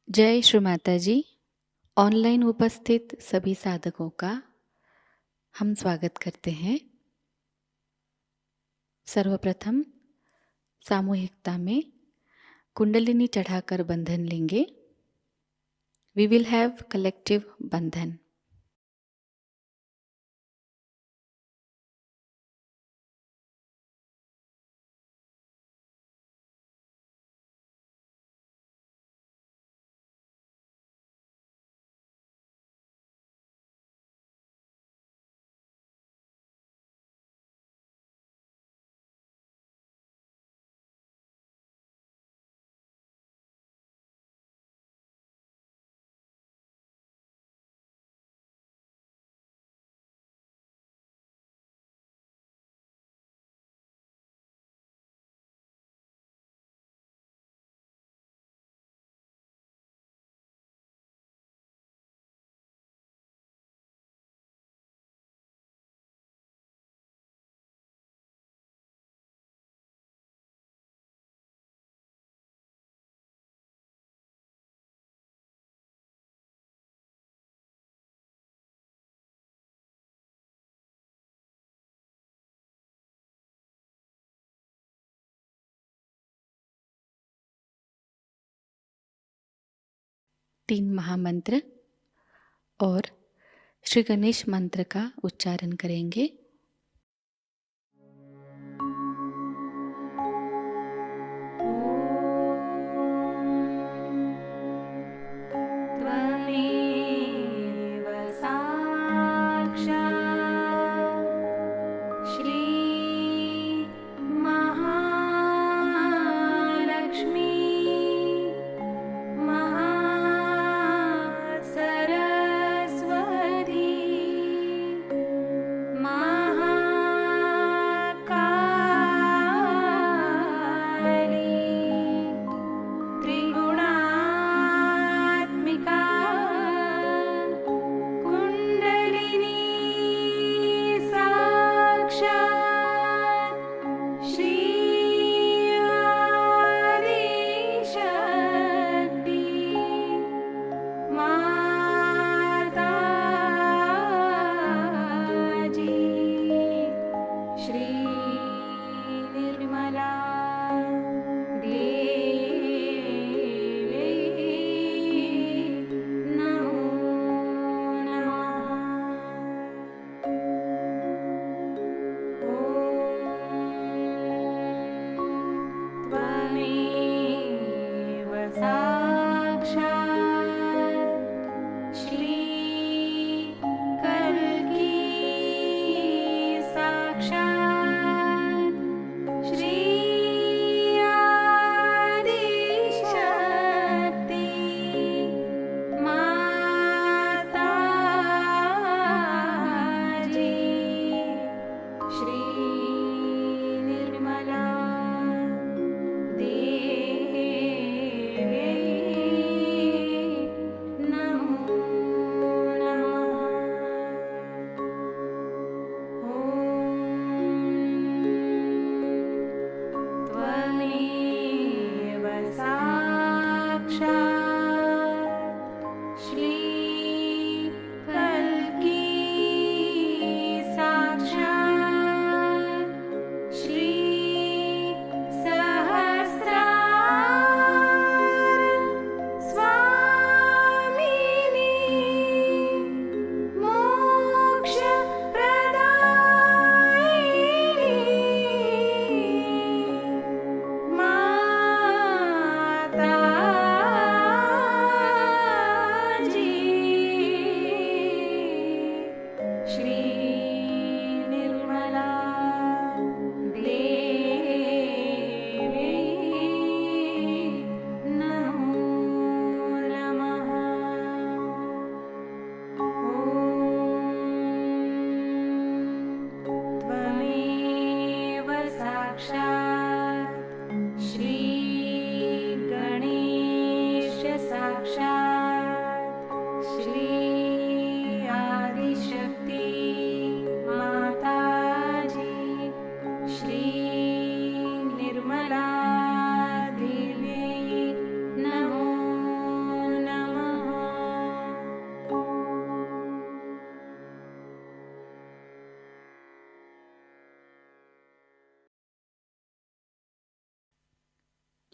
जय श्री माताजी। ऑनलाइन उपस्थित सभी साधकों का हम स्वागत करते हैं। सर्वप्रथम सामूहिकता में कुंडलिनी चढ़ाकर बंधन लेंगे। वी विल हैव कलेक्टिव बंधन। तीन महामंत्र और श्री गणेश मंत्र का उच्चारण करेंगे।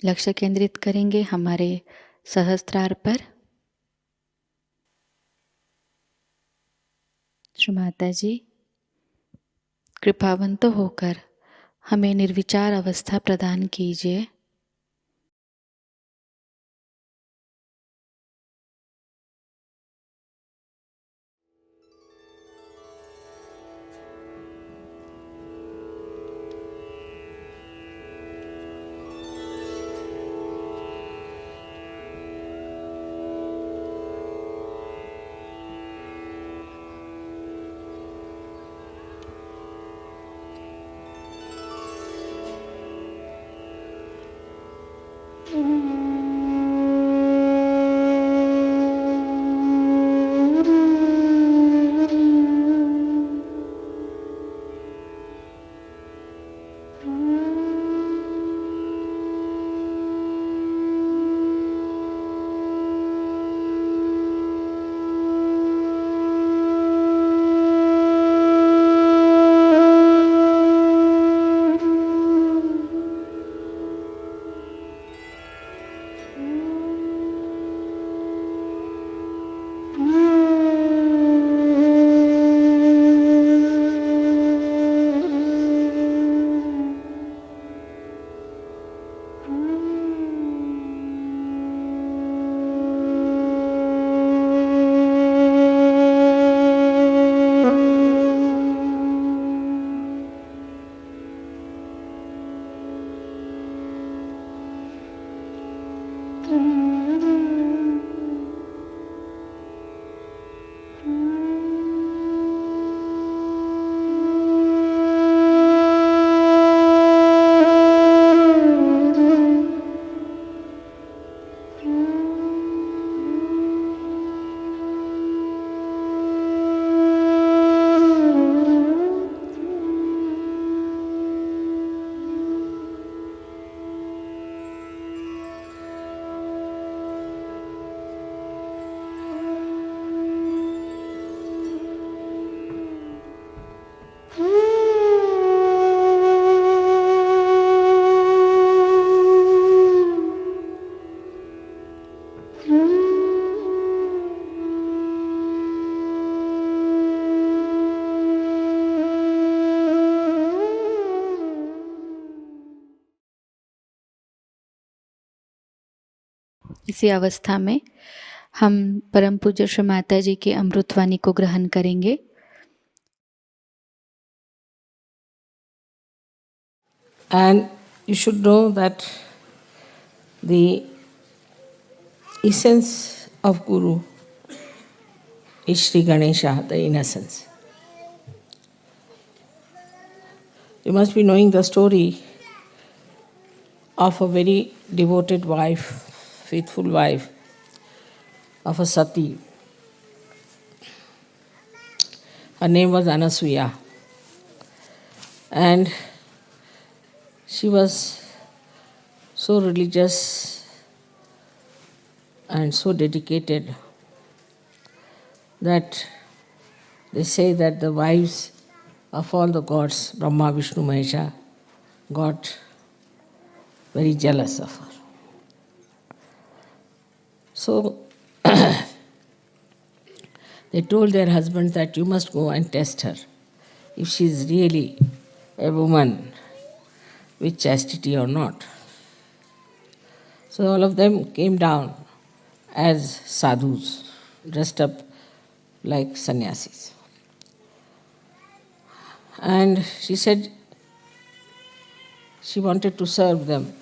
लक्ष्य केंद्रित करेंगे हमारे सहस्त्रार पर। श्री माताजी, कृपावंत होकर हमें निर्विचार अवस्था प्रदान कीजिए। इसी अवस्था में हम परम पूज्य श्री माताजी की अमृतवाणी को ग्रहण करेंगे। And you should know that the essence of Guru is Shri Ganesha, the innocence. You must be knowing the story of a very devoted wife, faithful wife of a sati. Her name was Anasuya. And she was so religious and so dedicated that they say that the wives of all the gods, Brahma, Vishnu, Mahesha, got very jealous of her. So they told their husbands that you must go and test her if she is really a woman with chastity or not. So all of them came down as sadhus, dressed up like sannyasis. And she said she wanted to serve them,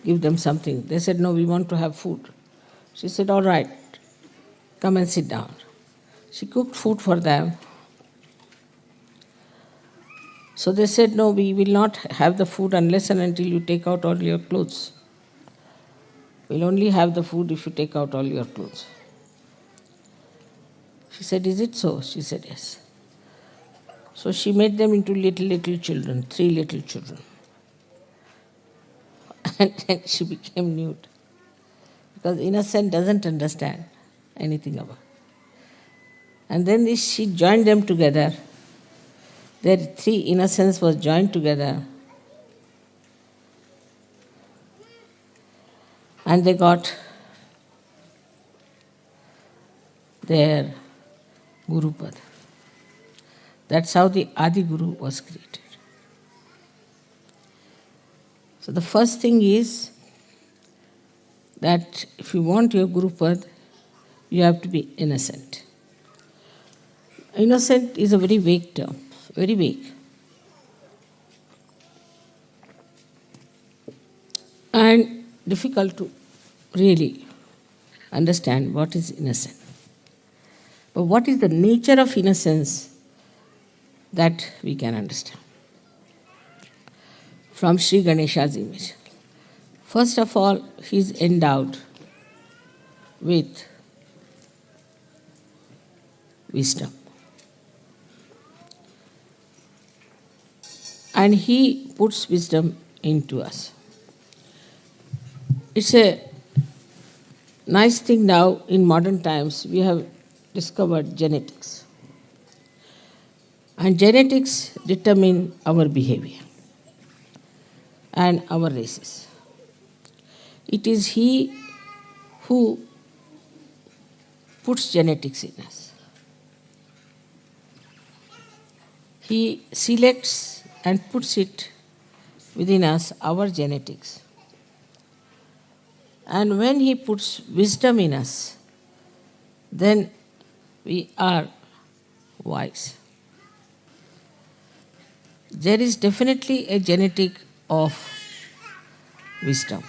give them something. They said, no, we want to have food. She said, all right, come and sit down. She cooked food for them. So they said, no, we will not have the food unless and until you take out all your clothes. We'll only have the food if you take out all your clothes. She said, is it so? She said, yes. So she made them into little children, 3 little children. And then she became nude. Because innocent doesn't understand anything about it. And then she joined them together. Their 3 innocence was joined together. and they got their Guru Pad. That's how the Adi Guru was created. So the first thing is that if you want your Guru Pad, you have to be innocent. Innocent is a very vague term, very vague. And difficult to really understand what is innocent. But what is the nature of innocence that we can understand from Shri Ganesha's image. First of all, he is endowed with wisdom. And he puts wisdom into us. It's a nice thing now in modern times we have discovered genetics. And genetics determine our behavior and our races. It is he who puts genetics in us. He selects and puts it within us, our genetics. And when he puts wisdom in us, then we are wise. There is definitely a genetic of wisdom,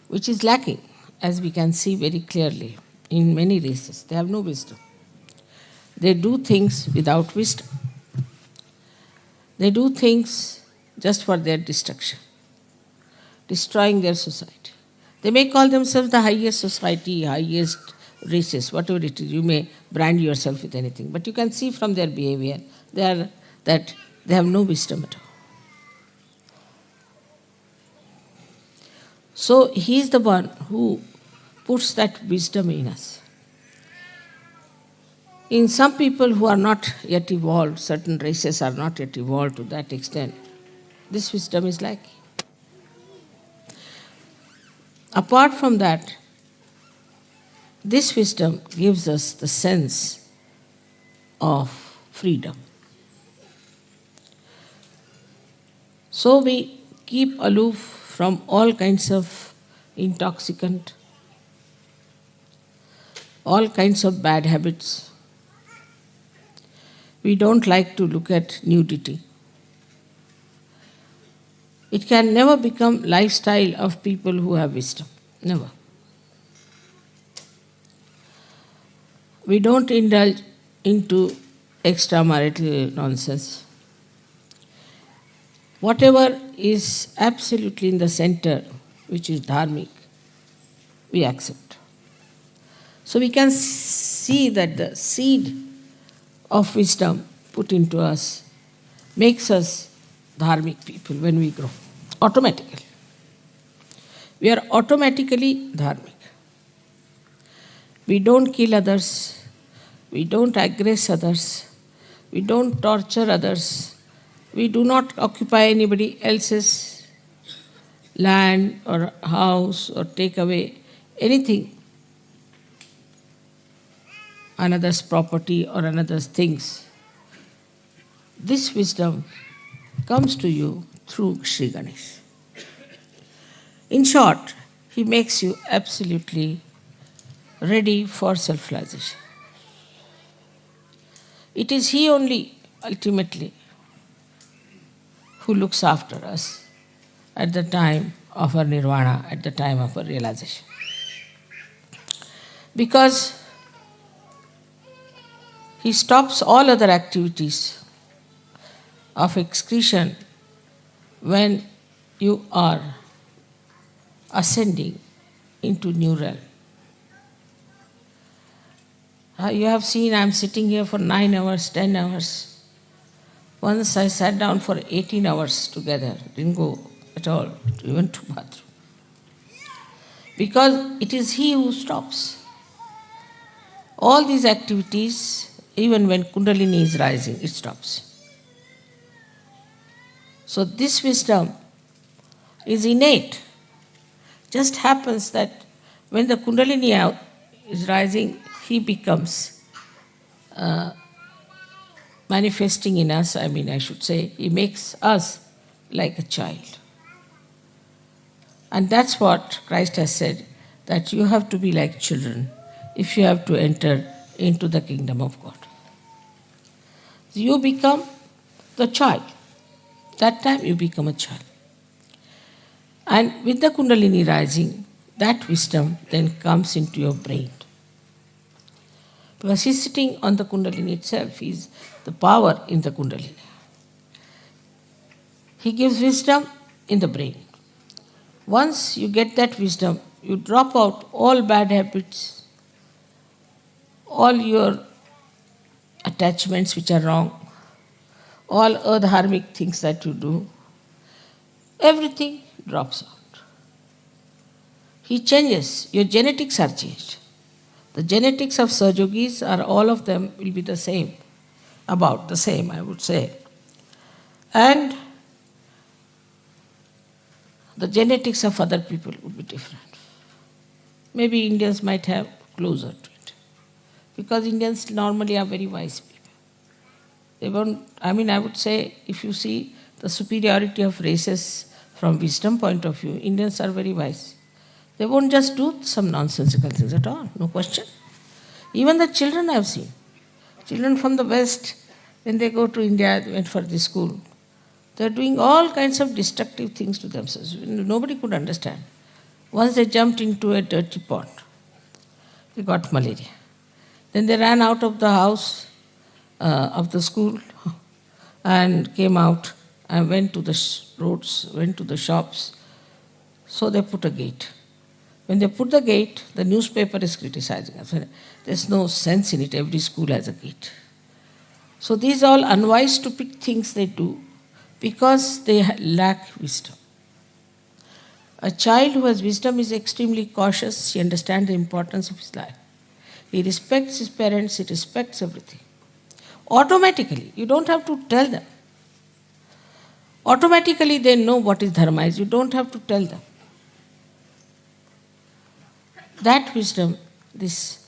which is lacking, as we can see very clearly in many races. They have no wisdom. They do things without wisdom. They do things just for their destruction, destroying their society. They may call themselves the highest society, highest races, whatever it is. You may brand yourself with anything, but you can see from their behavior that they have no wisdom at all. So he is the one who puts that wisdom in us. In some people who are not yet evolved, certain races are not yet evolved to that extent, this wisdom is lacking. Apart from that, this wisdom gives us the sense of freedom. So we keep aloof from all kinds of intoxicant, all kinds of bad habits. We don't like to look at nudity. It can never become lifestyle of people who have wisdom. Never. We don't indulge into extramarital nonsense. Whatever is absolutely in the center, which is dharmic, we accept. So we can see that the seed of wisdom put into us makes us dharmic people when we grow, automatically. We are automatically dharmic. We don't kill others, we don't aggress others, we don't torture others, we do not occupy anybody else's land or house or take away anything, another's property or another's things. This wisdom comes to you through Shri Ganesh. In short, he makes you absolutely ready for self-realization. It is he only, ultimately, who looks after us at the time of our nirvana, at the time of our realization. Because he stops all other activities of excretion when you are ascending into new realm. You have seen I am sitting here for 9 hours, 10 hours. Once I sat down for 18 hours together, didn't go at all, even to bathroom. Because it is he who stops. All these activities, even when Kundalini is rising, it stops. So this wisdom is innate. Just happens that when the Kundalini is rising, he becomes manifesting in us, I should say, he makes us like a child. And that's what Christ has said, that you have to be like children if you have to enter into the kingdom of God. So you become the child. That time you become a child. And with the Kundalini rising, that wisdom then comes into your brain. Because he's sitting on the Kundalini itself, he's the power in the Kundalini. He gives wisdom in the brain. Once you get that wisdom, you drop out all bad habits, all your attachments which are wrong, all adharmic things that you do, everything drops out. He changes, your genetics are changed. The genetics of Sahajogis are all of them will be the same, about the same, I would say. And the genetics of other people would be different. Maybe Indians might have closer to it. Because Indians normally are very wise people. They won't, I would say, if you see the superiority of races from wisdom point of view, Indians are very wise. They won't just do some nonsensical things at all, no question. Even the children I have seen. Children from the West, when they go to India, they went for this school, they are doing all kinds of destructive things to themselves. Nobody could understand. Once they jumped into a dirty pond, they got malaria. Then they ran out of the house, of the school, and came out and went to the roads, went to the shops. So they put a gate. When they put the gate, the newspaper is criticizing us. There's no sense in it. Every school has a gate. So these are all unwise, stupid things they do because they lack wisdom. A child who has wisdom is extremely cautious. He understands the importance of his life. He respects his parents. He respects everything. Automatically, you don't have to tell them. Automatically, they know what is dharma is. You don't have to tell them. That wisdom, this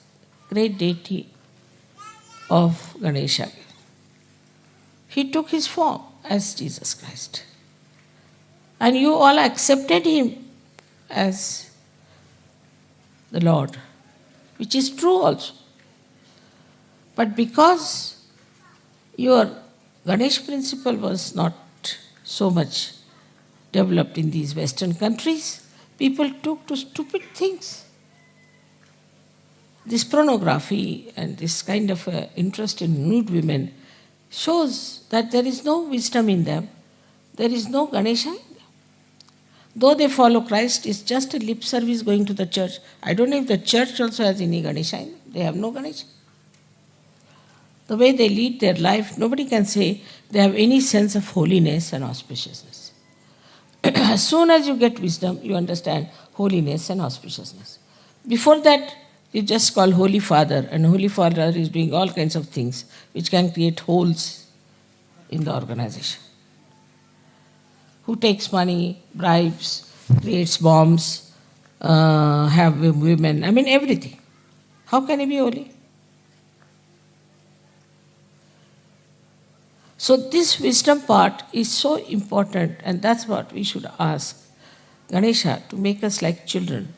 great deity of Ganesha, he took his form as Jesus Christ. And you all accepted him as the Lord, which is true also. But because your Ganesh principle was not so much developed in these Western countries, people took to stupid things. This pornography and this kind of interest in nude women shows that there is no wisdom in them, there is no Ganesha in them. Though they follow Christ, it's just a lip service going to the church. I don't know if the church also has any Ganesha in them. They have no Ganesha. The way they lead their life, nobody can say they have any sense of holiness and auspiciousness. As soon as you get wisdom, you understand holiness and auspiciousness. Before that, you just call Holy Father, and Holy Father is doing all kinds of things which can create holes in the organization. Who takes money, bribes, creates bombs, have women, everything. How can he be holy? So this wisdom part is so important, and that's what we should ask Ganesha to make us like children.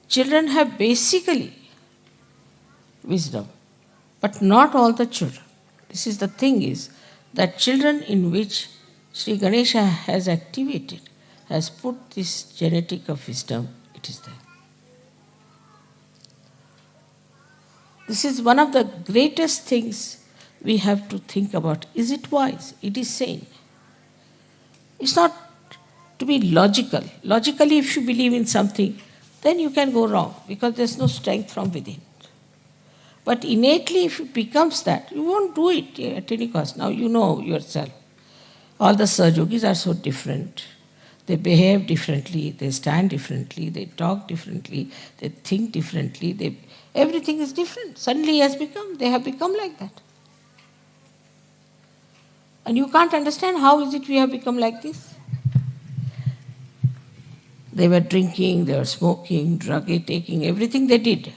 Children have basically wisdom, but not all the children. This is the thing is that children in which Sri Ganesha has activated, has put this genetic of wisdom, it is there. This is one of the greatest things we have to think about. Is it wise? It is sane. It's not to be logical. Logically, if you believe in something, then you can go wrong because there's no strength from within. But innately, if it becomes that, you won't do it at any cost. Now you know yourself. All the Sahajogis are so different. They behave differently, they stand differently, they talk differently, they think differently. Everything is different. Suddenly they have become like that. And you can't understand how is it we have become like this. They were drinking, they were smoking, drug taking, everything they did.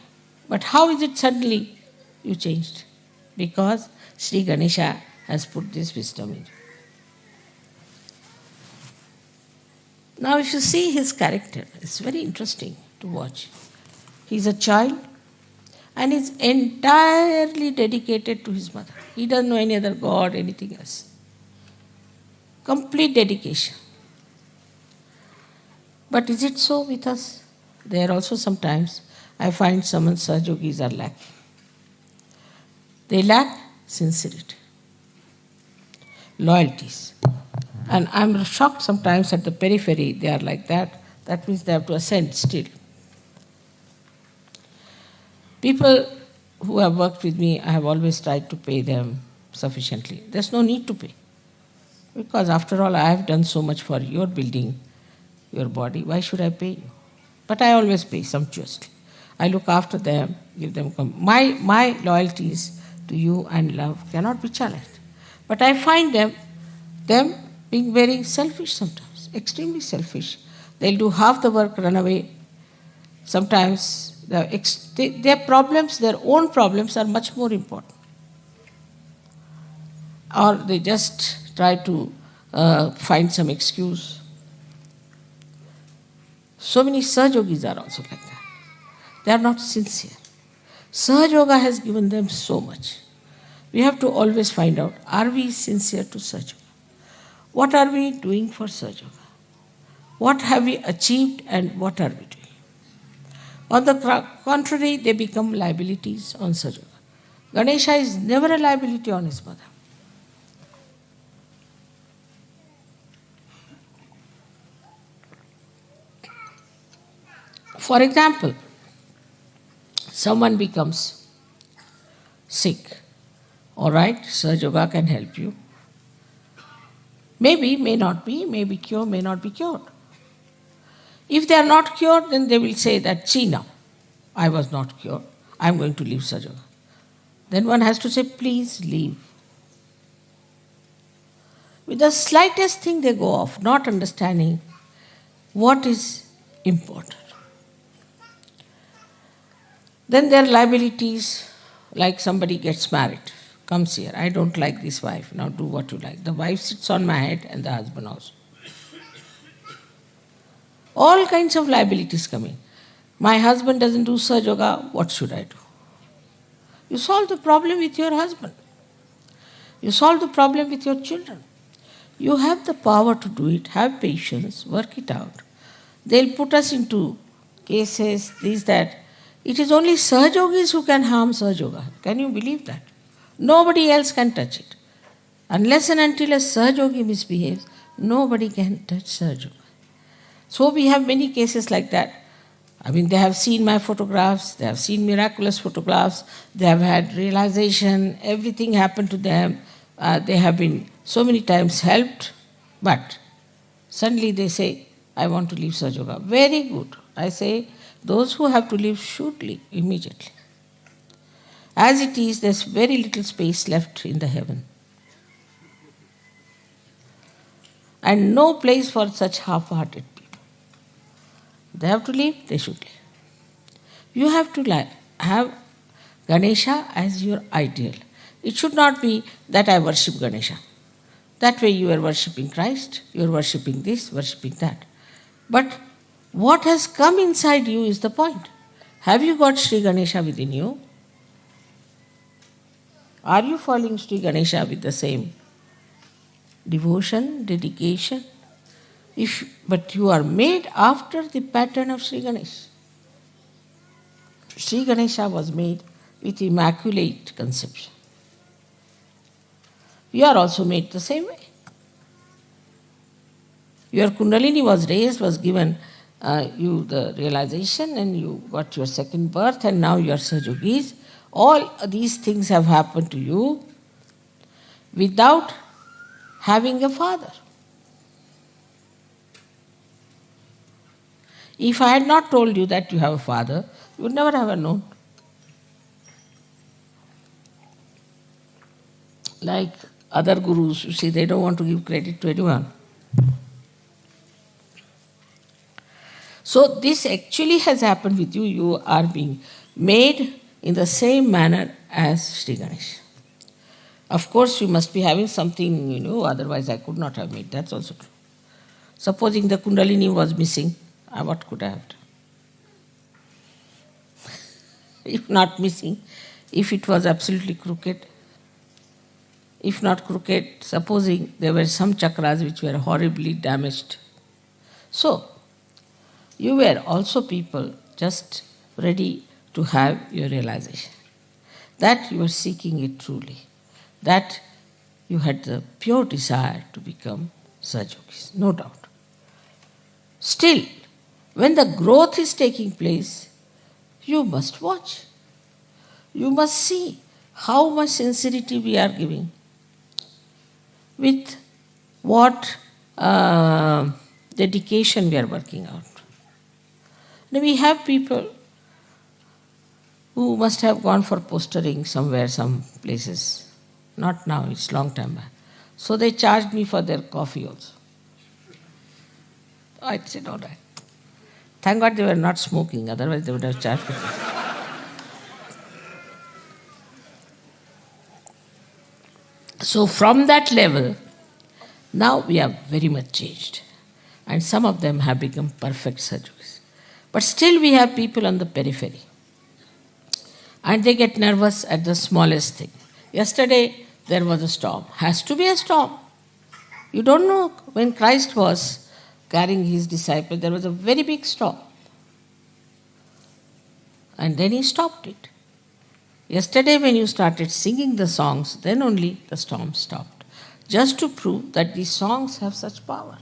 But how is it suddenly you changed? Because Sri Ganesha has put this wisdom in you. Now, if you see his character, it's very interesting to watch. He's a child and is entirely dedicated to his mother. He doesn't know any other god, anything else. Complete dedication. But is it so with us? There also sometimes I find some Sahajogis are lacking. They lack sincerity, loyalties. And I'm shocked sometimes at the periphery, they are like that. That means they have to ascend still. People who have worked with me, I have always tried to pay them sufficiently. There's no need to pay. Because after all, I have done so much for your building, your body. Why should I pay you? But I always pay sumptuously. I look after them, give them my loyalties to you and love cannot be challenged. But I find them being very selfish sometimes, extremely selfish. They'll do half the work, run away. Sometimes their problems, their own problems are much more important. Or they just try to find some excuse. So many Sahajogis are also like that. They are not sincere. Sahajayoga has given them so much. We have to always find out, are we sincere to Sahajayoga? What are we doing for Sahajayoga? What have we achieved and what are we doing? On the contrary, they become liabilities on Sahajayoga. Ganesha is never a liability on his mother. For example, someone becomes sick. All right, Sahajayoga can help you. Maybe, may not be, may be cured, may not be cured. If they are not cured, then they will say that, see now, I was not cured, I am going to leave Sahajayoga. Then one has to say, please leave. With the slightest thing they go off, not understanding what is important. Then there are liabilities, like somebody gets married, comes here, I don't like this wife, now do what you like. The wife sits on my head and the husband also. All kinds of liabilities coming. My husband doesn't do Sahajayoga, what should I do? You solve the problem with your husband. You solve the problem with your children. You have the power to do it, have patience, work it out. They'll put us into cases, this, that. It is only Sahajogis who can harm Sahajayoga. Can you believe that? Nobody else can touch it. Unless and until a Sahajogi misbehaves, nobody can touch Sahajayoga. So we have many cases like that. I mean, they have seen my photographs, they have seen miraculous photographs, they have had realization, everything happened to them. They have been so many times helped, but suddenly they say, I want to leave Sahajayoga. Very good. I say, those who have to leave should leave immediately. As it is, there's very little space left in the heaven. And no place for such half-hearted people. They have to leave, they should leave. You have to have Ganesha as your ideal. It should not be that I worship Ganesha. That way you are worshipping Christ, you are worshipping this, worshipping that. But what has come inside you is the point. Have you got Sri Ganesha within you? Are you following Sri Ganesha with the same devotion, dedication? But you are made after the pattern of Sri Ganesha. Sri Ganesha was made with immaculate conception. You are also made the same way. Your Kundalini was raised, was given you the realization, and you got your second birth, and now you are Sahajogis. All these things have happened to you without having a father. If I had not told you that you have a father, you would never have known. Like other gurus, you see, they don't want to give credit to anyone. So this actually has happened with you. You are being made in the same manner as Shri Ganesha. Of course, you must be having something, otherwise I could not have made. That's also true. Supposing the Kundalini was missing, what could I have done? If not missing, if it was absolutely crooked, if not crooked, supposing there were some chakras which were horribly damaged. So, you were also people just ready to have your realization that you were seeking it truly, that you had the pure desire to become Sahajogis, no doubt. Still, when the growth is taking place, you must watch. You must see how much sincerity we are giving, with what dedication we are working out. Now we have people who must have gone for postering somewhere, some places. Not now, it's long time back. So they charged me for their coffee also. I said, all right. Thank God they were not smoking, otherwise they would have charged me. So from that level, now we are very much changed. And some of them have become perfect Sahajogis. But still we have people on the periphery. And they get nervous at the smallest thing. Yesterday there was a storm. Has to be a storm. You don't know, when Christ was carrying his disciples, there was a very big storm. And then he stopped it. Yesterday when you started singing the songs, then only the storm stopped. Just to prove that these songs have such power.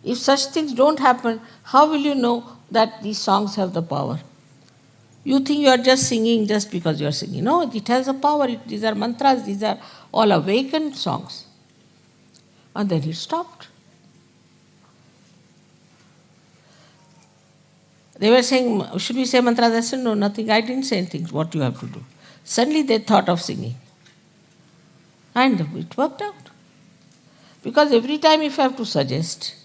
If such things don't happen, how will you know that these songs have the power? You think you are just singing just because you are singing. No, it has a power. These are mantras, these are all awakened songs. And then it stopped. They were saying, should we say mantras? I said, no, nothing. I didn't say anything. What you have to do. Suddenly they thought of singing. And it worked out. Because every time if you have to suggest,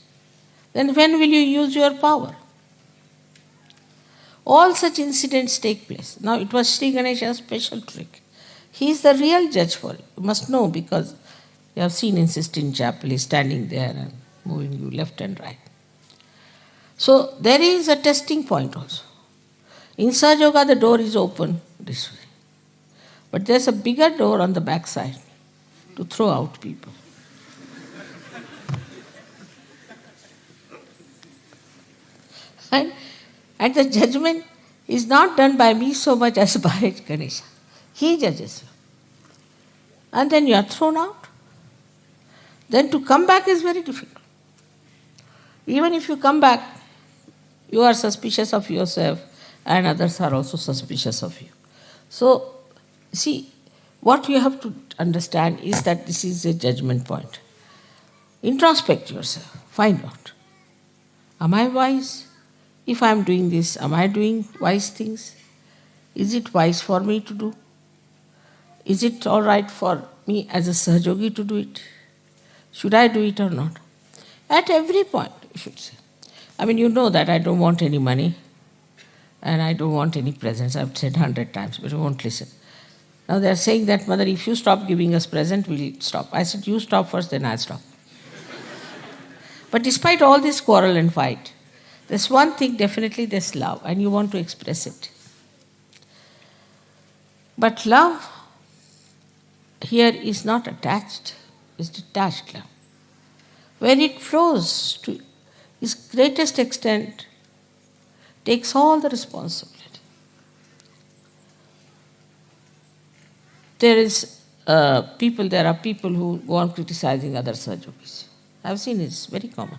then when will you use your power? All such incidents take place. Now it was Shri Ganesha's special trick. He is the real judge for it. You must know, because you have seen in Sistine Chapel, he is standing there and moving you left and right. So there is a testing point also. In Sahajayoga the door is open this way. But there is a bigger door on the back side to throw out people. And the judgment is not done by me so much as by Ganesha. He judges you. And then you are thrown out. Then to come back is very difficult. Even if you come back, you are suspicious of yourself and others are also suspicious of you. So, see, what you have to understand is that this is a judgment point. Introspect yourself. Find out. Am I wise? If I am doing this, am I doing wise things? Is it wise for me to do? Is it all right for me as a Sahajogi to do it? Should I do it or not? At every point, you should say. I mean, you know that I don't want any money and I don't want any presents. I've said 100 times, but you won't listen. Now they are saying that, Mother, if you stop giving us present, we'll stop. I said, you stop first, then I'll stop. But despite all this quarrel and fight, there's one thing, definitely there's love, and you want to express it. But love here is not attached, it's detached love. When it flows to its greatest extent, takes all the responsibility. There are people who go on criticizing other Sahajogis. I've seen it's very common.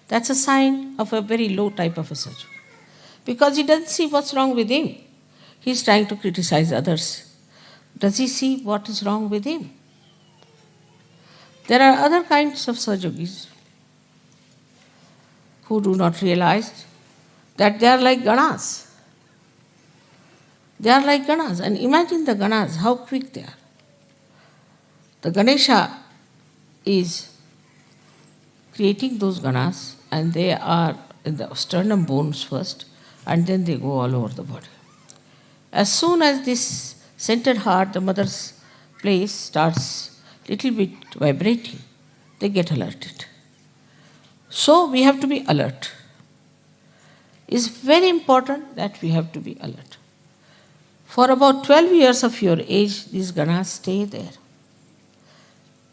That's a sign of a very low type of a Sahajogi. Because he doesn't see what's wrong with him. He's trying to criticize others. Does he see what is wrong with him? There are other kinds of Sahajogis who do not realize that they are like Ganas. They are like Ganas. And imagine the Ganas, how quick they are. The Ganesha is creating those Ganas and they are in the sternum bones first, and then they go all over the body. As soon as this centered heart, the mother's place, starts little bit vibrating, they get alerted. So we have to be alert. It's very important that we have to be alert. For about 12 years of your age, these ganas stay there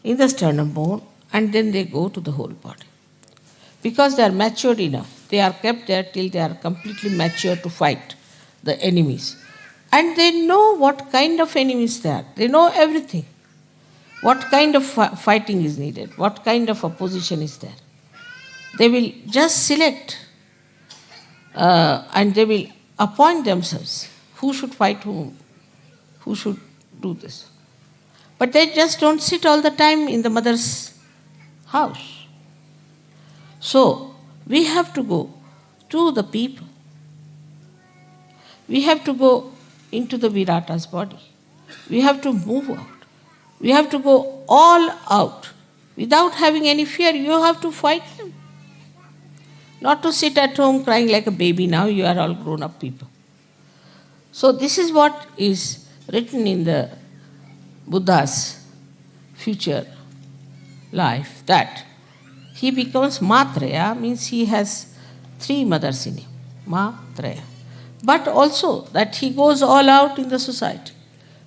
in the sternum bone, and then they go to the whole body. Because they are matured enough, they are kept there till they are completely mature to fight the enemies. And they know what kind of enemies they are. They know everything. What kind of fighting is needed, what kind of opposition is there. They will just select and they will appoint themselves who should fight whom, who should do this. But they just don't sit all the time in the mother's house. So, we have to go to the people. We have to go into the Virata's body. We have to move out. We have to go all out. Without having any fear, you have to fight him. Not to sit at home crying like a baby now, you are all grown up people. So this is what is written in the Buddha's future life, that he becomes Matraya, means he has 3 mothers in him, Matraya. But also that he goes all out in the society.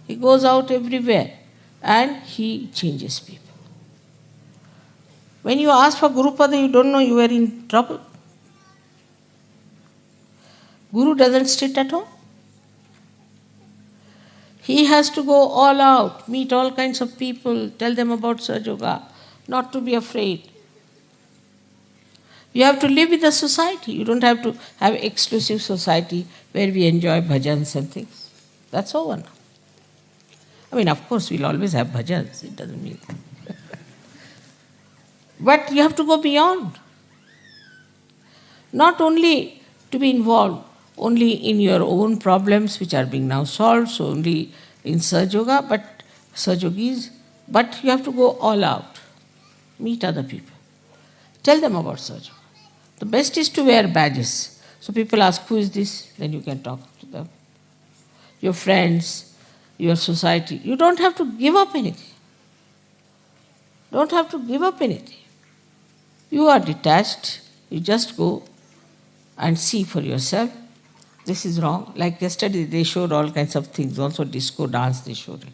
He goes out everywhere and he changes people. When you ask for Gurupada, you don't know you are in trouble. Guru doesn't sit at home. He has to go all out, meet all kinds of people, tell them about Sahajayoga, not to be afraid. You have to live with the society. You don't have to have exclusive society where we enjoy bhajans and things. That's over now. I mean, of course, we'll always have bhajans. It doesn't mean that. But you have to go beyond. Not only to be involved only in your own problems which are being now solved, so only in Sahajayoga, but Sahajogis, but you have to go all out. Meet other people. Tell them about Sahajayoga. The best is to wear badges. So people ask, who is this? Then you can talk to them. Your friends, your society. You don't have to give up anything. Don't have to give up anything. You are detached. You just go and see for yourself. This is wrong. Like yesterday they showed all kinds of things. Also disco dance they showed it.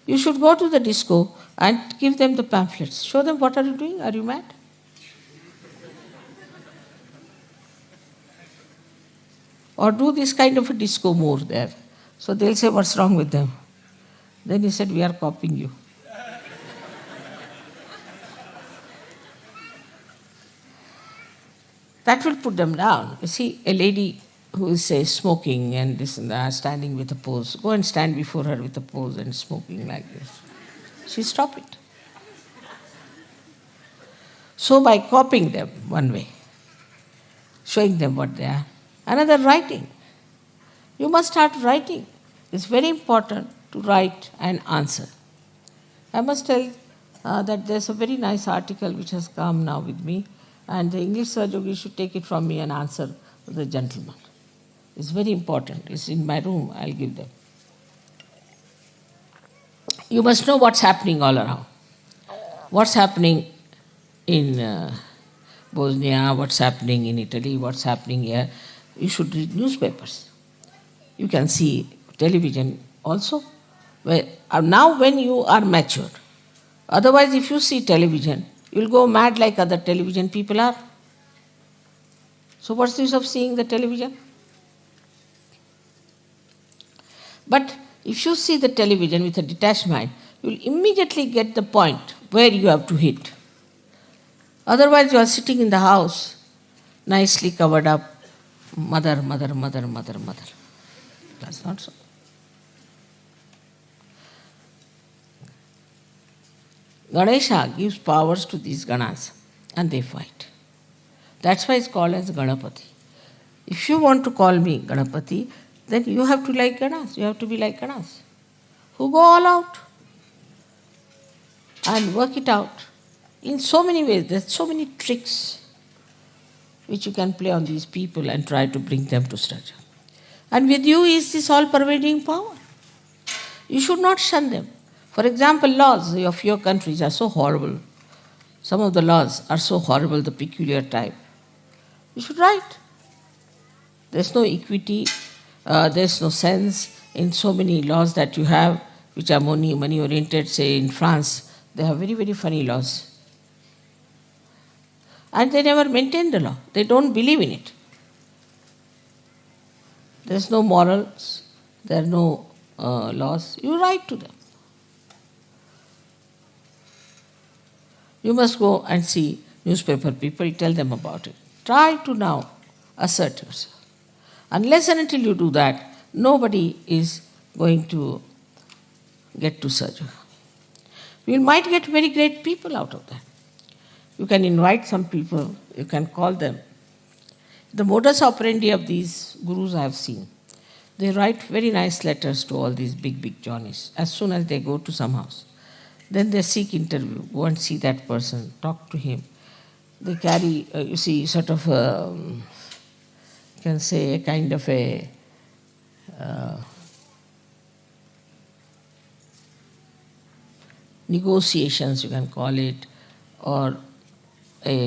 You should go to the disco and give them the pamphlets. Show them, what are you doing? Are you mad? Or do this kind of a disco more there. So they'll say, what's wrong with them? Then he said, we are copying you. That will put them down. You see, a lady who is, say, smoking and this and that, standing with a pose, go and stand before her with a pose and smoking like this. She stop it. So by copying them one way, showing them what they are. Another, writing. You must start writing. It's very important to write and answer. I must tell that there's a very nice article which has come now with me, and the English Sahajayogi should take it from me and answer the gentleman. It's very important. It's in my room. I'll give them. You must know what's happening all around. What's happening in Bosnia, what's happening in Italy, what's happening here. You should read newspapers. You can see television also. Now when you are matured. Otherwise, if you see television, you'll go mad like other television people are. So what's the use of seeing the television? But if you see the television with a detached mind, you'll immediately get the point where you have to hit. Otherwise, you are sitting in the house, nicely covered up, mother, mother, mother, mother, mother. That's not so. Ganesha gives powers to these ganas and they fight. That's why it's called as Ganapati. If you want to call me Ganapati, then you have to like ganas. You have to be like ganas, who go all out and work it out in so many ways. There's so many tricks. which you can play on these people and try to bring them to structure. And with you is this all-pervading power. You should not shun them. For example, laws of your countries are so horrible. Some of the laws are so horrible, the peculiar type. You should write. There's no equity, there's no sense in so many laws that you have, which are money oriented. Say in France, they have very, very funny laws. And they never maintain the law. They don't believe in it. There's no morals, there are no laws. You write to them. You must go and see newspaper people, tell them about it. Try to now assert yourself. Unless and until you do that, nobody is going to get to Sahajayoga. You might get very great people out of that. You can invite some people, you can call them. The modus operandi of these gurus I have seen. They write very nice letters to all these big Johnnies as soon as they go to some house. Then they seek interview, go and see that person, talk to him. They carry, sort of, you can say, a kind of a negotiations, you can call it, or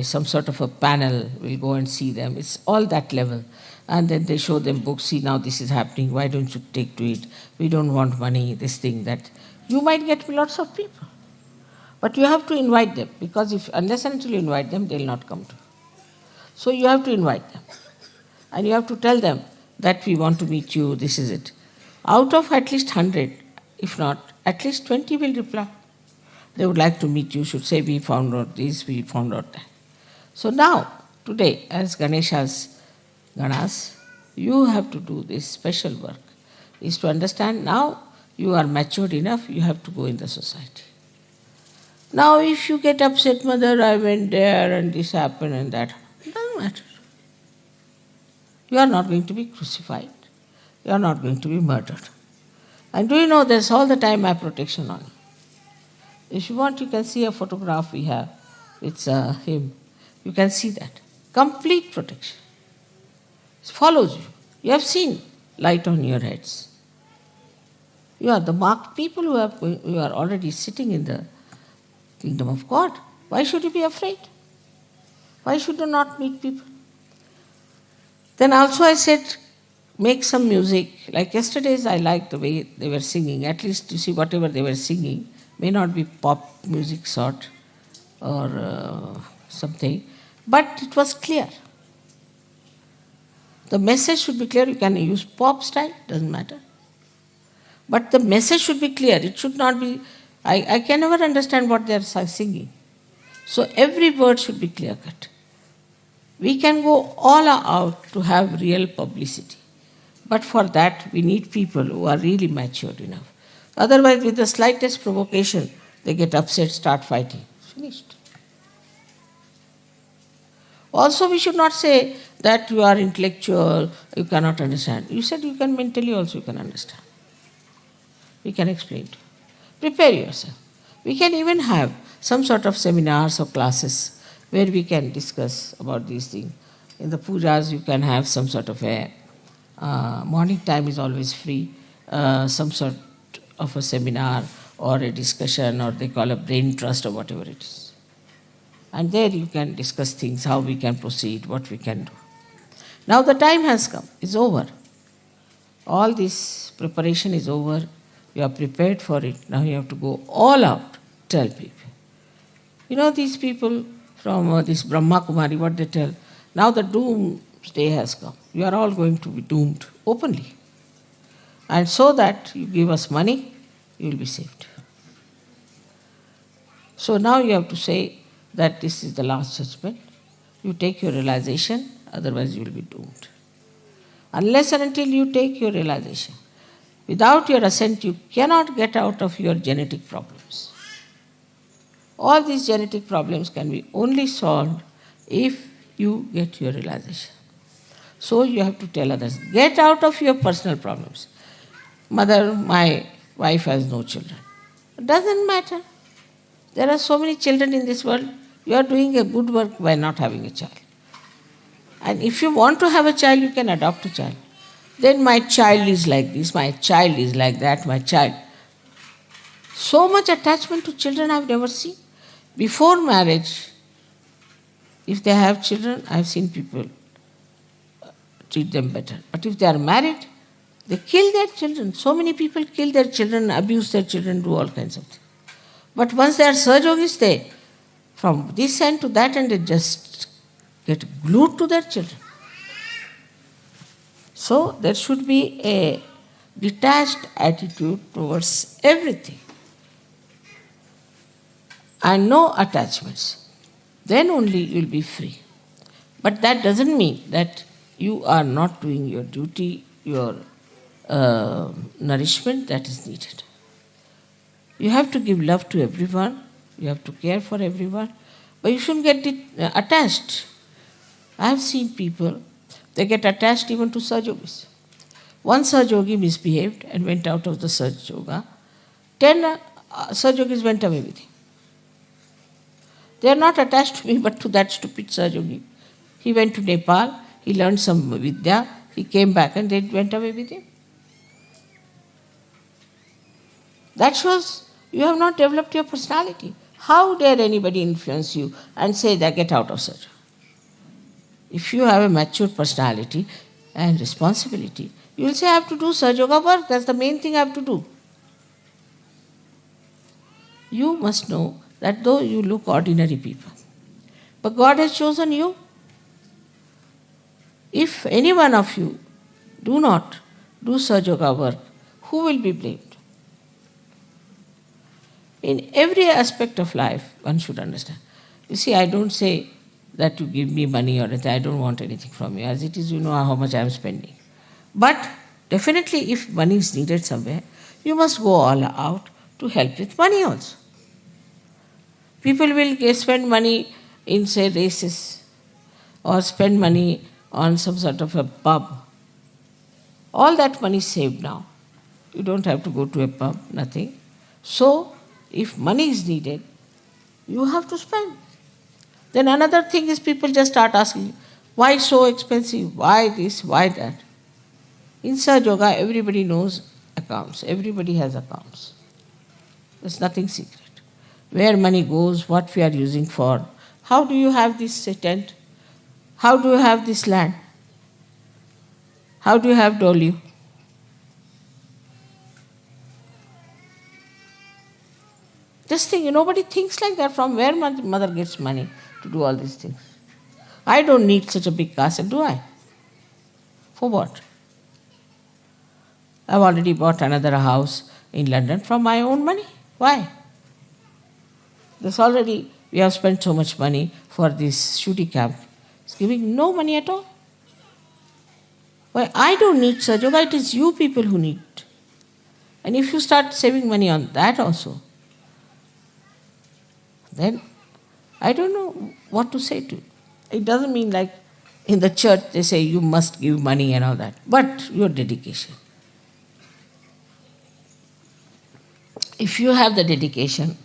some sort of a panel will go and see them. It's all that level. And then they show them books, see now this is happening, why don't you take to it? We don't want money, this thing, that. You might get lots of people. But you have to invite them, because unless and until you invite them, they'll not come to you. So you have to invite them. And you have to tell them that we want to meet you, this is it. Out of at least 100, if not, at least 20 will reply. They would like to meet you, should say, we found out this, we found out that. So now, today, as Ganesha's Ganas, you have to do this special work, is to understand now you are matured enough, you have to go in the society. Now if you get upset, mother, I went there and this happened and that, it doesn't matter. You are not going to be crucified. You are not going to be murdered. And do you know there's all the time my protection on you. If you want, you can see a photograph we have. It's him. You can see that. Complete protection. It follows you. You have seen light on your heads. You are the marked people who are already sitting in the kingdom of God. Why should you be afraid? Why should you not meet people? Then also I said, make some music. Like yesterday's, I liked the way they were singing. At least you see whatever they were singing may not be pop music sort or something, but it was clear. The message should be clear. You can use pop style, doesn't matter. But the message should be clear. It should not be, I can never understand what they are singing. So every word should be clear cut. We can go all out to have real publicity. But for that, we need people who are really matured enough. Otherwise, with the slightest provocation, they get upset, start fighting. Finished. Also, we should not say that you are intellectual, you cannot understand. You said you can mentally also you can understand. We can explain to you. Prepare yourself. We can even have some sort of seminars or classes where we can discuss about these things. In the pujas, you can have some sort of a morning time is always free, some sort of a seminar or a discussion, or they call a brain trust or whatever it is. And there you can discuss things, how we can proceed, what we can do. Now the time has come, it's over. All this preparation is over. You are prepared for it. Now you have to go all out, tell people. You know these people from this Brahma Kumari, what they tell? Now the doomsday has come. You are all going to be doomed openly. And so that you give us money, you will be saved. So now you have to say that this is the last judgment. You take your realization, otherwise you will be doomed. Unless and until you take your realization, without your assent, you cannot get out of your genetic problems. All these genetic problems can be only solved if you get your realization. So you have to tell others, get out of your personal problems. Mother, my wife has no children. It doesn't matter. There are so many children in this world. You are doing a good work by not having a child. And if you want to have a child, you can adopt a child. Then my child is like this, my child is like that, my child. So much attachment to children I've never seen. Before marriage, if they have children, I've seen people treat them better. But if they are married, they kill their children. So many people kill their children, abuse their children, do all kinds of things. But once they are Sahajogis, they, from this end to that end, they just get glued to their children. So there should be a detached attitude towards everything and no attachments. Then only you will be free. But that doesn't mean that you are not doing your duty, your nourishment that is needed. You have to give love to everyone, you have to care for everyone, but you shouldn't get attached. I have seen people, they get attached even to Sahajogis. One Sahajogi misbehaved and went out of the Sahajoga. 10 Sahajogis went away with him. They are not attached to me but to that stupid Sahajogi. He went to Nepal, he learned some Vidya, he came back and they went away with him. That shows you have not developed your personality. How dare anybody influence you and say that get out of Sahajoga? If you have a mature personality and responsibility, you will say I have to do Sahajoga work, that's the main thing I have to do. You must know that though you look ordinary people, but God has chosen you. If any one of you do not do Sahajoga work, who will be blamed? In every aspect of life, one should understand. You see, I don't say that you give me money or anything. I don't want anything from you. As it is, you know how much I am spending. But definitely, if money is needed somewhere, you must go all out to help with money also. People will spend money in, say, races or spend money on some sort of a pub. All that money is saved now. You don't have to go to a pub, nothing. So, if money is needed, you have to spend. Then another thing is people just start asking, why so expensive? Why this? Why that? In Sahajoga, everybody knows accounts. Everybody has accounts. There's nothing secret. Where money goes, what we are using for. How do you have this tent? How do you have this land? How do you have Dolio? Just think, nobody thinks like that. From where mother gets money to do all these things? I don't need such a big castle, do I? For what? I've already bought another house in London from my own money. Why? We have spent so much money for this shooting camp. It's giving no money at all. Why? I don't need Sahajoga, it is you people who need it. And if you start saving money on that also, then I don't know what to say to you. It doesn't mean like in the church they say you must give money and all that, but your dedication. If you have the dedication,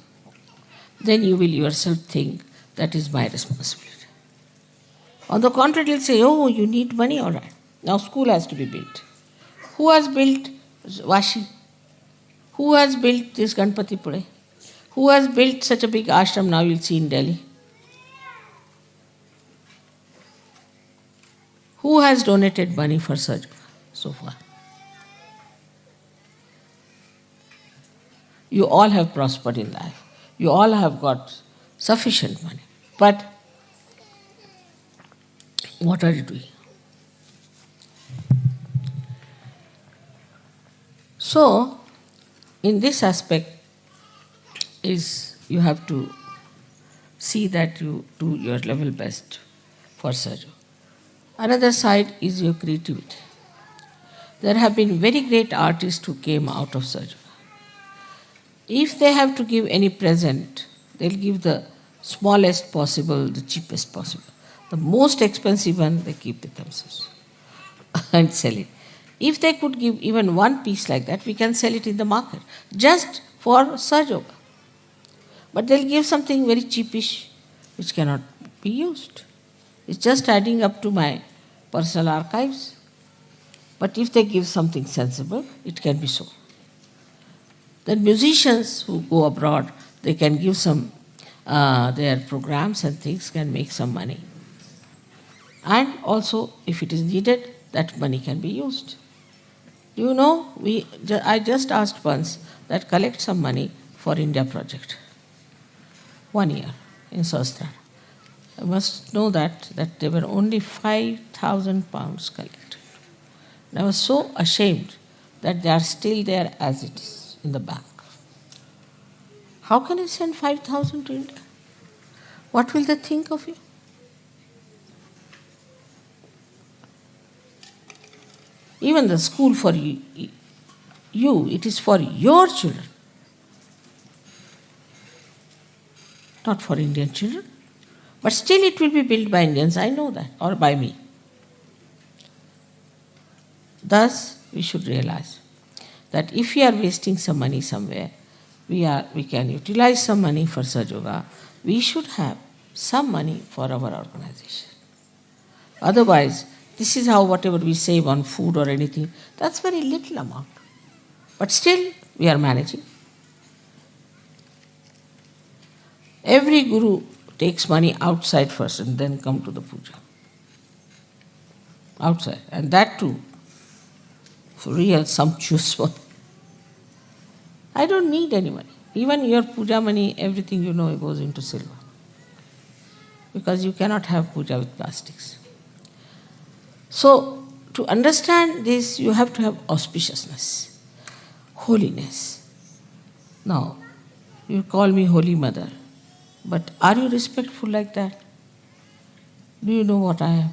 then you will yourself think that is my responsibility. On the contrary, you'll say, oh, you need money, all right. Now school has to be built. Who has built Vashi? Who has built this Ganpati Pune? Who has built such a big ashram now you'll see in Delhi? Who has donated money for Sahajoga so far? You all have prospered in life. You all have got sufficient money. But what are you doing? So, in this aspect, you have to see that you do your level best for Sahajoga. Another side is your creativity. There have been very great artists who came out of Sahajoga. If they have to give any present, they'll give the smallest possible, the cheapest possible. The most expensive one, they keep with themselves and sell it. If they could give even one piece like that, we can sell it in the market, just for Sahajoga. But they'll give something very cheapish, which cannot be used. It's just adding up to my personal archives. But if they give something sensible, it can be so. Then musicians who go abroad, they can give some, their programs and things can make some money. And also, if it is needed, that money can be used. You know, I just asked once that collect some money for India project. 1 year in Sastra. I must know that there were only 5,000 pounds collected. And I was so ashamed that they are still there as it is in the bank. How can you send 5,000 to India? What will they think of you? Even the school for you, it is for your children, not for Indian children. But still it will be built by Indians, I know that, or by me. Thus, we should realize that if we are wasting some money somewhere, we can utilize some money for Sahajayoga. We should have some money for our organization. Otherwise, this is how whatever we save on food or anything, that's very little amount. But still, we are managing. Every guru takes money outside first and then come to the puja. Outside. And that too, for real sumptuous one. I don't need any money. Even your puja money, everything you know goes into silver. Because you cannot have puja with plastics. So, to understand this, you have to have auspiciousness, holiness. Now, you call me Holy Mother, but are you respectful like that? Do you know what I am?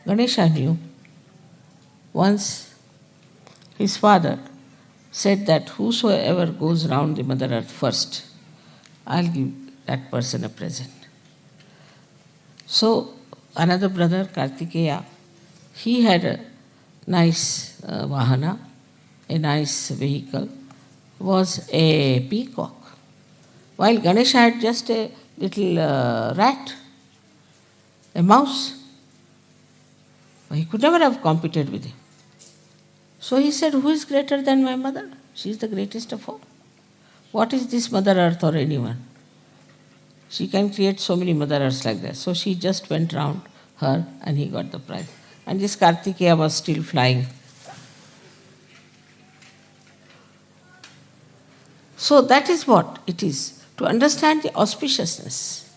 Ganesha knew. Once, his father said that whosoever goes round the Mother Earth first, I'll give that person a present. So, another brother, Kartikeya, he had a nice vahana, a nice vehicle, was a peacock. While Ganesha had just a little rat, a mouse. He could never have competed with him. So he said, who is greater than my mother? She is the greatest of all. What is this Mother Earth or anyone? She can create so many Mother Earths like that. So she just went round her and he got the prize. And this Kartikeya was still flying. So that is what it is, to understand the auspiciousness.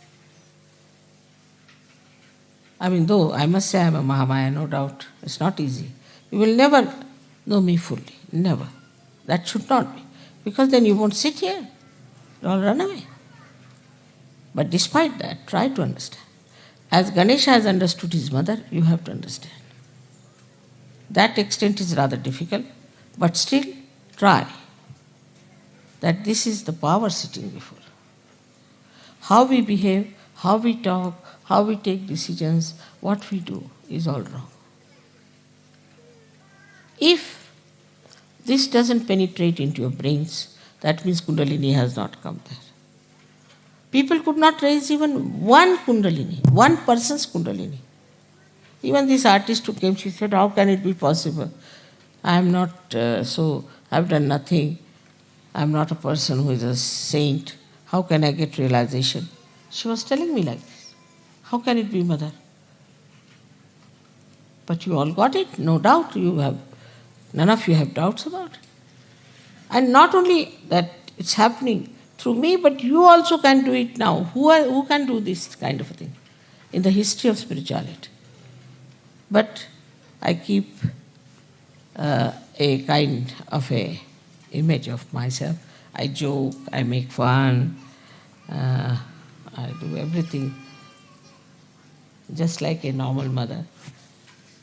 I mean, though I must say I am a Mahamaya, no doubt, it's not easy. You will never know me fully, never. That should not be. Because then you won't sit here, you'll all run away. But despite that, try to understand. As Ganesha has understood his mother, you have to understand. That extent is rather difficult, but still try. That this is the power sitting before. How we behave, how we talk, how we take decisions, what we do is all wrong. If this doesn't penetrate into your brains, that means Kundalini has not come there. People could not raise even one Kundalini, one person's Kundalini. Even this artist who came, she said, how can it be possible? I am not I've done nothing. I am not a person who is a saint. How can I get realization? She was telling me like this. How can it be, Mother? But you all got it, no doubt. None of you have doubts about it. And not only that it's happening through me, but you also can do it now. Who can do this kind of a thing in the history of spirituality? But I keep a kind of a image of myself. I joke, I make fun, I do everything just like a normal mother.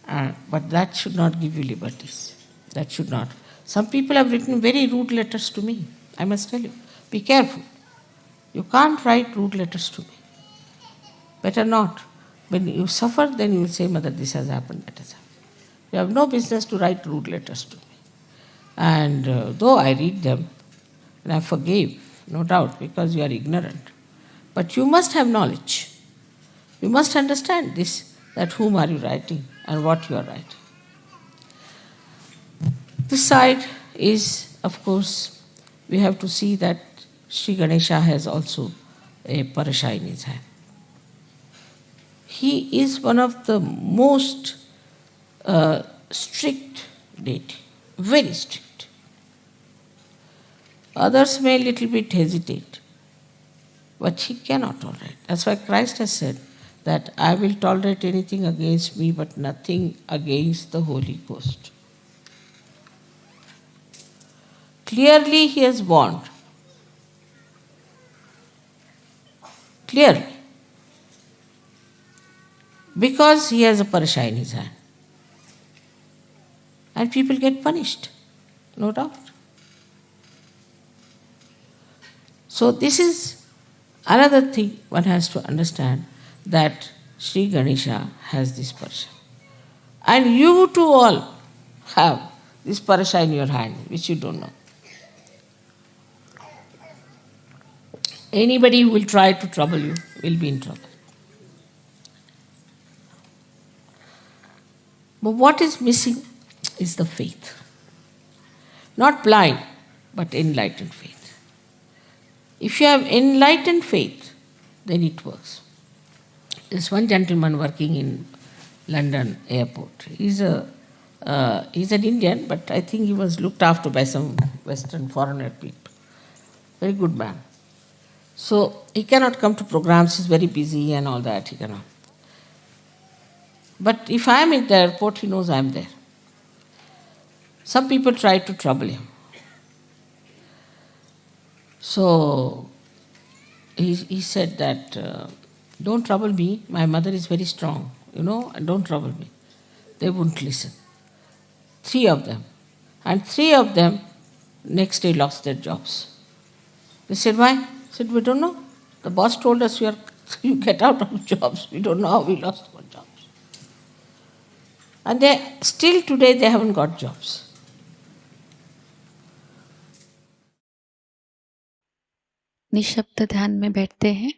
But that should not give you liberties. That should not. Some people have written very rude letters to me. I must tell you, be careful. You can't write rude letters to me. Better not. When you suffer, then you will say, Mother, this has happened, that has happened. You have no business to write rude letters to me. And though I read them, and I forgive, no doubt, because you are ignorant. But you must have knowledge. You must understand this, that whom are you writing and what you are writing. This side is, of course, we have to see that Sri Ganesha has also a parasha in his hand. He is one of the most strict deity, very strict. Others may a little bit hesitate, but he cannot tolerate. That's why Christ has said that I will tolerate anything against me, but nothing against the Holy Ghost. Clearly he has warned. Clearly. Because he has a parasha in his hand. And people get punished, no doubt. So this is another thing one has to understand, that Sri Ganesha has this parasha. And you too all have this parasha in your hand, which you don't know. Anybody who will try to trouble you will be in trouble. But what is missing is the faith. Not blind, but enlightened faith. If you have enlightened faith, then it works. There's one gentleman working in London airport. He's an Indian, but I think he was looked after by some Western foreigner people. Very good man. So he cannot come to programs, he's very busy and all that, he cannot. But if I am in the airport, he knows I am there. Some people try to trouble him. So he said that, don't trouble me, my mother is very strong, and don't trouble me. They wouldn't listen. 3 of them. And 3 of them next day lost their jobs. They said, why? I said, we don't know. The boss told us you get out of jobs. We don't know how we lost our jobs. And still today they haven't got jobs. निशब्द ध्यान में बैठते हैं।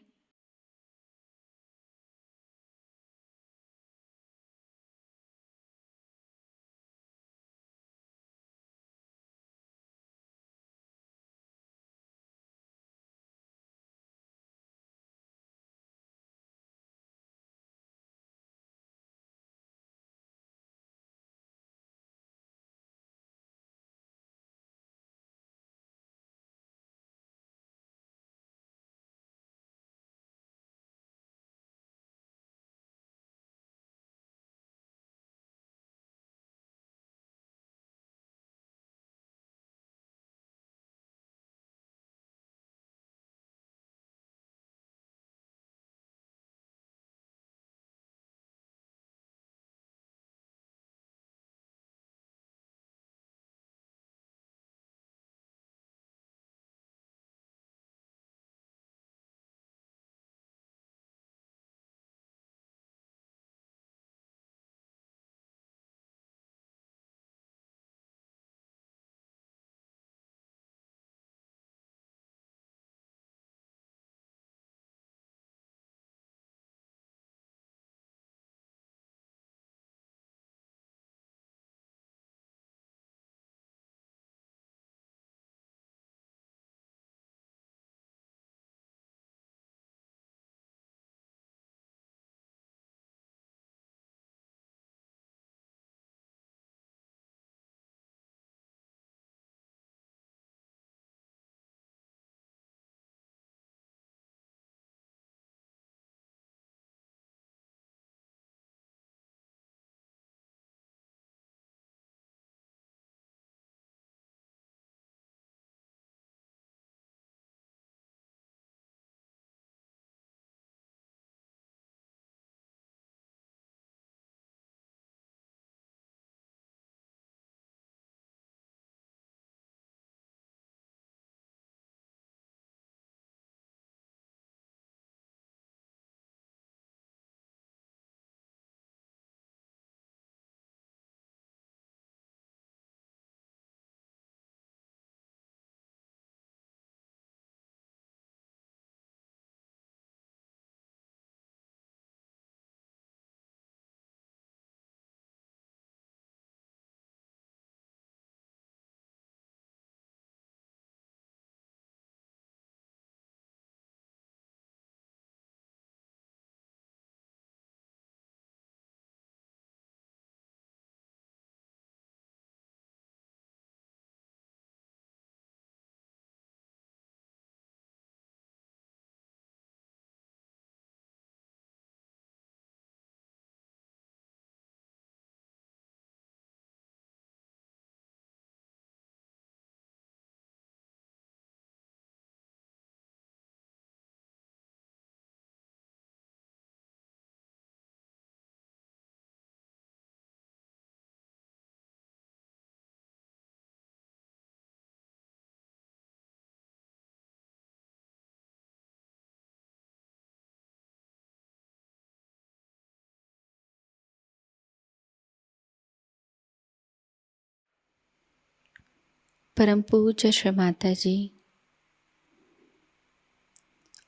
परम पूज्य श्री माताजी,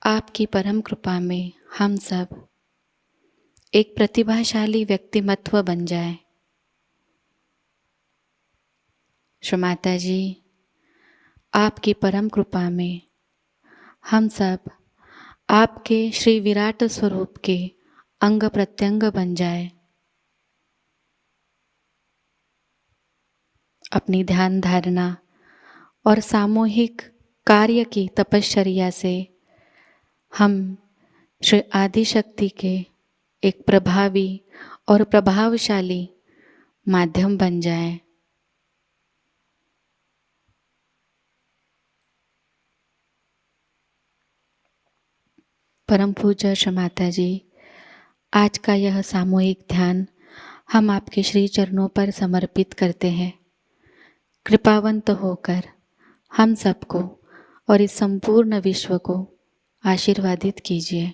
आपकी परम कृपा में हम सब एक प्रतिभाशाली व्यक्तिमत्व बन जाए। श्री माताजी, आपकी परम कृपा में हम सब आपके श्री विराट स्वरूप के अंग प्रत्यंग बन जाए। अपनी ध्यान धारणा और सामूहिक कार्य की तपश्चर्या से हम श्री आदिशक्ति के एक प्रभावी और प्रभावशाली माध्यम बन जाए। परम पूज्य श्री माताजी, आज का यह सामूहिक ध्यान हम आपके श्री चरणों पर समर्पित करते हैं। कृपावंत होकर हम सबको और इस संपूर्ण विश्व को आशीर्वादित कीजिए।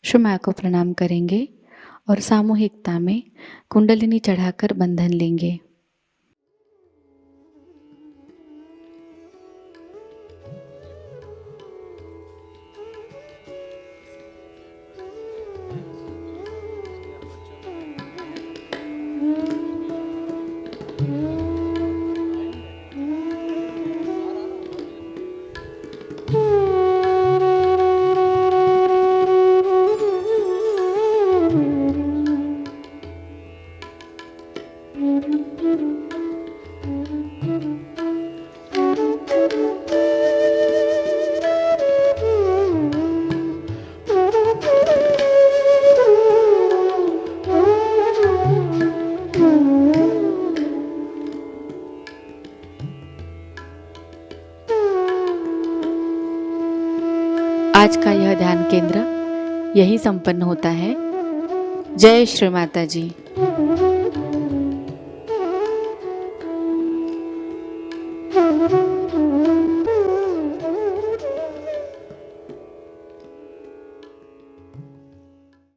श्री माँ को प्रणाम करेंगे और सामूहिकता में कुंडलिनी चढ़ाकर बंधन लेंगे। आज का यह ध्यान केंद्र यही संपन्न होता है। जय श्री माता जी।